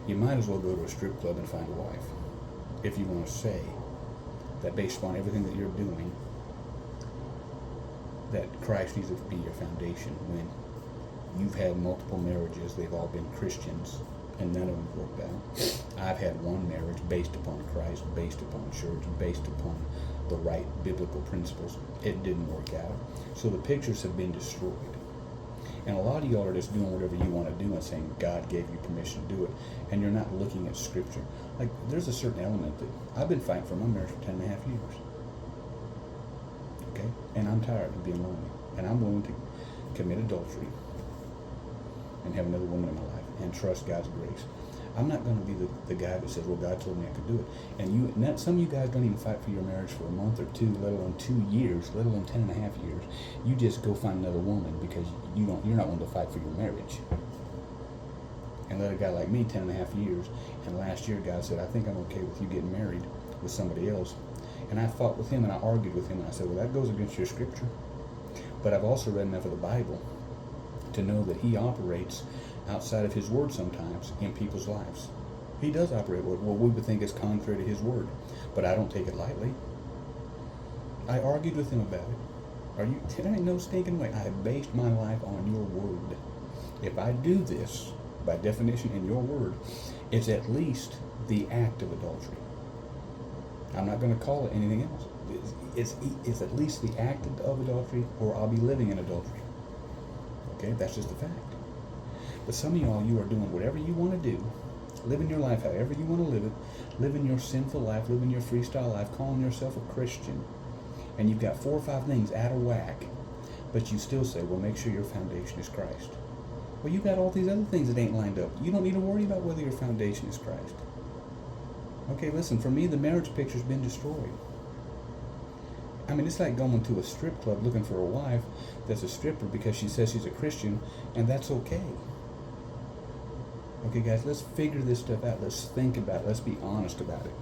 you might as well go to a strip club and find a wife. If you want to say that based upon everything that you're doing, that Christ needs to be your foundation, when you've had multiple marriages, they've all been Christians, and none of them worked out. I've had one marriage based upon Christ, based upon church, based upon the right biblical principles. It didn't work out. So the pictures have been destroyed. And a lot of y'all are just doing whatever you want to do and saying God gave you permission to do it, and you're not looking at Scripture. Like, there's a certain element that I've been fighting for my marriage for 10 and a half years. Okay? And I'm tired of being lonely. And I'm willing to commit adultery and have another woman in my life and trust God's grace. I'm not going to be the guy that says, well, God told me I could do it. And some of you guys don't even fight for your marriage for a month or two, let alone 2 years, let alone 10 and a half years. You just go find another woman because you're not willing to fight for your marriage. And let a guy like me, 10 and a half years, and last year God said, I think I'm okay with you getting married with somebody else. And I fought with him and I argued with him, and I said, well, that goes against your Scripture. But I've also read enough of the Bible to know that he operates outside of his word sometimes in people's lives. He does operate what we would think is contrary to his word, but I don't take it lightly. I argued with him about it. There ain't no stinking way. I based my life on your word. If I do this, by definition in your word, it's at least the act of adultery. I'm not going to call it anything else. It's at least the act of adultery, or I'll be living in adultery. Okay, that's just a fact. But some of y'all, you are doing whatever you want to do, living your life however you want to live it, living your sinful life, living your freestyle life, calling yourself a Christian, and you've got 4 or 5 things out of whack, but you still say, well, make sure your foundation is Christ. Well, you got all these other things that ain't lined up. You don't need to worry about whether your foundation is Christ. Okay, listen, for me, the marriage picture's been destroyed. I mean, it's like going to a strip club looking for a wife that's a stripper because she says she's a Christian, and that's okay. Okay, guys, let's figure this stuff out. Let's think about it. Let's be honest about it.